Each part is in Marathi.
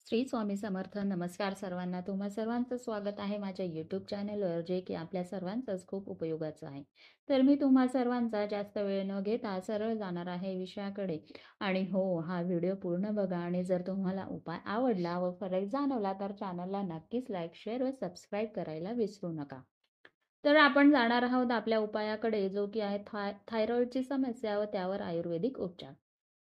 श्री स्वामी समर्थ. नमस्कार सर्वांना. तुम्हा सर्वांचं स्वागत आहे माझ्या यूट्यूब चॅनलवर, जे की आपल्या सर्वांचंच खूप उपयोगाचं आहे. तर मी तुम्हा सर्वांचा जास्त वेळ न घेता सरळ जाणार आहे विषयाकडे. आणि हो, हा व्हिडिओ पूर्ण बघा आणि जर तुम्हाला उपाय आवडला व फरक जाणवला तर चॅनलला नक्कीच लाईक, शेअर व सबस्क्राईब करायला विसरू नका. तर आपण जाणार आहोत आपल्या उपायाकडे, जो की आहे थायरॉइडची समस्या व त्यावर आयुर्वेदिक उपचार.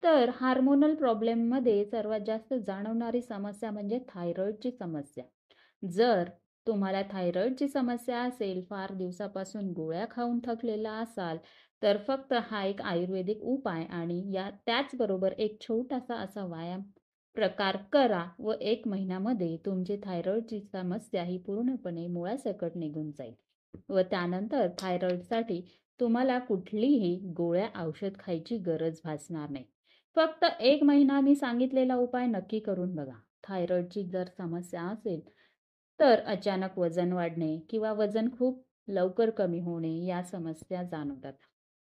तर हार्मोनल प्रॉब्लेममध्ये सर्वात जास्त जाणवणारी समस्या म्हणजे थायरॉइडची समस्या. जर तुम्हाला थायरॉइडची समस्या असेल, फार दिवसापासून गोळ्या खाऊन थकलेला असाल, तर फक्त हा एक आयुर्वेदिक उपाय आणि त्याचबरोबर एक छोटासा असा व्यायाम प्रकार करा व 1 महिन्यामध्ये तुमची थायरॉइडची समस्या ही पूर्णपणे मुळासकट निघून जाईल. व त्यानंतर थायरॉइडसाठी तुम्हाला कुठलीही गोळ्या औषध खायची गरज भासणार नाही. फक्त 1 महिना मी सांगितलेला उपाय नक्की करून बघा. थायरॉइडची जर समस्या असेल, तर अचानक वजन वाढणे किंवा वजन खूप लवकर कमी होणे या समस्या जाणवतात.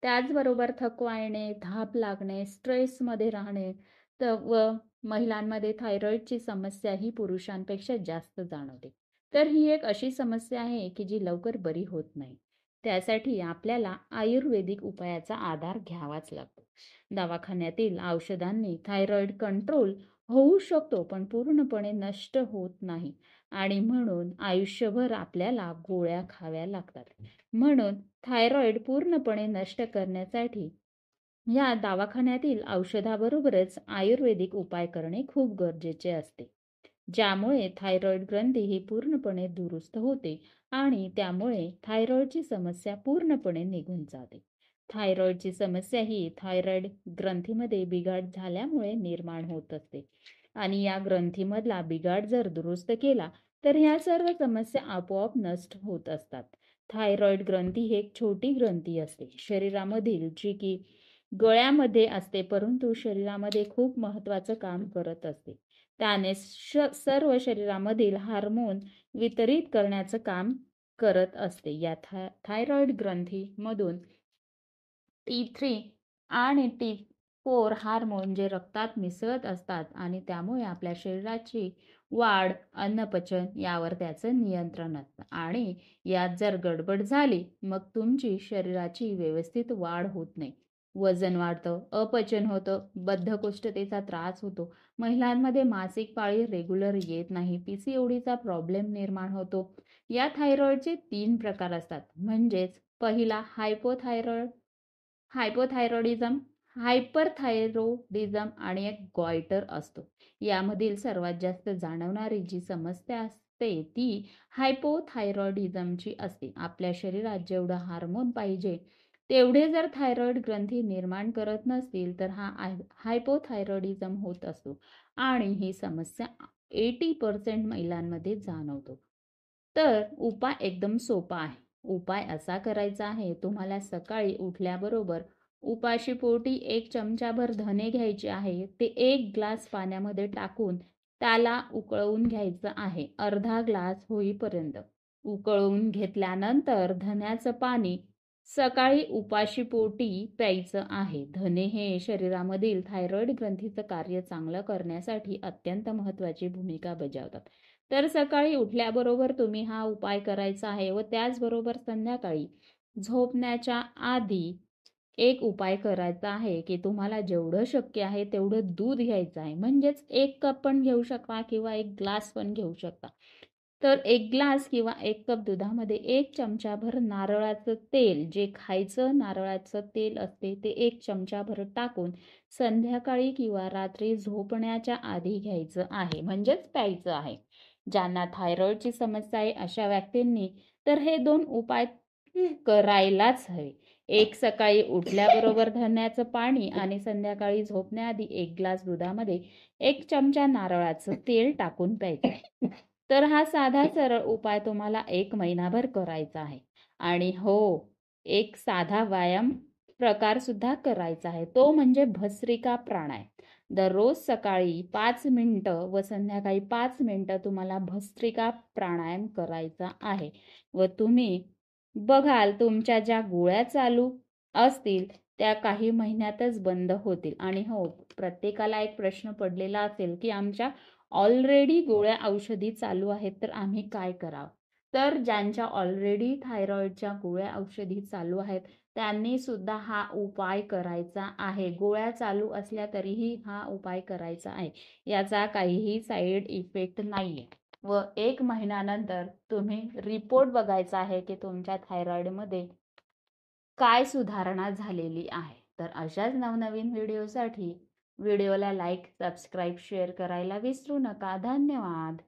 त्याचबरोबर थकवा येणे, धाप लागणे, स्ट्रेसमध्ये राहणे व महिलांमध्ये थायरॉइडची समस्या ही पुरुषांपेक्षा जास्त जाणवते. तर ही एक अशी समस्या आहे की जी लवकर बरी होत नाही. त्यासाठी आपल्याला आयुर्वेदिक उपायाचा आधार घ्यावाच लागतो. दवाखान्यातील औषधांनी थायरॉइड कंट्रोल होऊ शकतो, पण पूर्णपणे नष्ट होत नाही आणि म्हणून आयुष्यभर आपल्याला गोळ्या खाव्या लागतात. म्हणून थायरॉइड पूर्णपणे नष्ट करण्यासाठी या दवाखान्यातील औषधाबरोबरच आयुर्वेदिक उपाय करणे खूप गरजेचे असते. ज्यामुळे थायरॉइड ग्रंथी ही पूर्णपणे दुरुस्त होते आणि त्यामुळे थायरॉइडची समस्या पूर्णपणे निघून जाते. थायरॉइडची समस्या ही थायरॉइड ग्रंथीमध्ये बिघाड झाल्यामुळे निर्माण होत असते आणि या ग्रंथीमधला बिघाड जर दुरुस्त केला तर ह्या सर्व समस्या आपोआप नष्ट होत असतात. थायरॉइड ग्रंथी ही एक छोटी ग्रंथी असते शरीरामधील, जी की गळ्यामध्ये असते, परंतु शरीरामध्ये खूप महत्वाचं काम करत असते. त्याने सर्व शरीरामधील हार्मोन वितरित करण्याचं काम करत असते. या थायरॉइड ग्रंथीमधून T3 आणि T4 हार्मोन जे रक्तात मिसळत असतात आणि त्यामुळे आपल्या शरीराची वाढ, अन्नपचन यावर त्याचं नियंत्रण असतं आणि यात जर गडबड झाली, मग तुमची शरीराची व्यवस्थित वाढ होत नाही. वजन वाढतं, अपचन होतं, बद्धकोष्ठतेचा त्रास होतो. महिलांमध्ये मासिक पाळी रेग्युलर येत नाही, PCODचा प्रॉब्लेम निर्माण होतो. या थायरॉइडचे 3 प्रकार असतात. म्हणजेच पहिला हायपोथायरॉइडिझम, हायपरथायरॉइडिझम आणि एक गॉइटर असतो. यामधील सर्वात जास्त जाणवणारी जी समस्या असते ती हायपोथायरॉइडिझमची असते. आपल्या शरीरात जेवढं हार्मोन पाहिजे तेवढे जर थायरॉइड ग्रंथी निर्माण करत नसतील तर हा हायपोथायरॉइडिझम होत असतो आणि ही समस्या 80% महिलांमध्ये जाणवतो. तर उपाय एकदम सोपा आहे. उपाय असा करायचा आहे, तुम्हाला सकाळी उठल्याबरोबर उपाशीपोटी 1 चमचाभर धने घ्यायचे आहे. ते 1 ग्लास पाण्यामध्ये टाकून त्याला उकळवून घ्यायचं आहे, अर्धा ग्लास होईपर्यंत. उकळवून घेतल्यानंतर धन्याचं पाणी सकाळी उपाशीपोटी प्यायचं आहे. धने हे शरीरामधील थायरॉइड ग्रंथीचं कार्य चांगलं करण्यासाठी अत्यंत महत्त्वाची भूमिका बजावतात. तर सकाळी उठल्याबरोबर तुम्ही हा उपाय करायचा आहे व त्याचबरोबर संध्याकाळी झोपण्याच्या आधी एक उपाय करायचा आहे, की तुम्हाला जेवढं शक्य आहे तेवढं दूध घ्यायचं आहे. म्हणजेच 1 कप पण घेऊ शकता किंवा 1 ग्लास पण घेऊ शकता. तर 1 ग्लास किंवा 1 कप दुधामध्ये 1 चमचाभर नारळाचं तेल, जे खायचं नारळाचं तेल असते, ते 1 चमचाभर टाकून संध्याकाळी किंवा रात्री झोपण्याच्या आधी घ्यायचं आहे. म्हणजेच प्यायचं आहे. ज्यांना थायरॉइडची समस्या आहे अशा व्यक्तींनी तर हे 2 उपाय करायलाच हवे. एक सकाळी उठल्याबरोबर धन्याचं पाणी आणि संध्याकाळी झोपण्याआधी 1 ग्लास दुधामध्ये 1 चमचा नारळाचं तेल टाकून प्यायचं. तर हा साधा सरळ उपाय तुम्हाला 1 महिनाभर करायचा आहे. आणि हो, एक साधा व्यायाम प्रकार सुद्धा करायचा आहे. तो म्हणजे भस्त्रिका प्राणायाम. दररोज सकाळी 5 मिनिटं व संध्याकाळी 5 मिनिटं तुम्हाला भस्त्रिका प्राणायाम करायचा आहे व तुम्ही बघाल तुमच्या ज्या गोळ्या चालू असतील त्या काही महिन्यातच बंद होतील. आणि हो, प्रत्येकाला एक प्रश्न पडलेला असेल, की आमच्या ऑलरेडी गोळ्या औषधी चालू आहेत, तर आम्ही काय करावं? तर ज्यांच्या ऑलरेडी थायरॉईडच्या गोळ्या औषधी चालू आहेत, त्यांनी सुद्धा हा उपाय करायचा आहे. गोळ्या चालू असल्या तरीही हा उपाय करायचा आहे. याचा काहीही साइड इफेक्ट नाहीये. व 1 महिन्यानंतर तुम्ही रिपोर्ट बघायचा आहे, की तुमच्या थायरॉईडमध्ये काय सुधारणा झालेली आहे. तर अशाच नवनवीन व्हिडिओसाठी व्हिडिओला लाईक, सबस्क्राईब, शेअर करायला विसरू नका. धन्यवाद.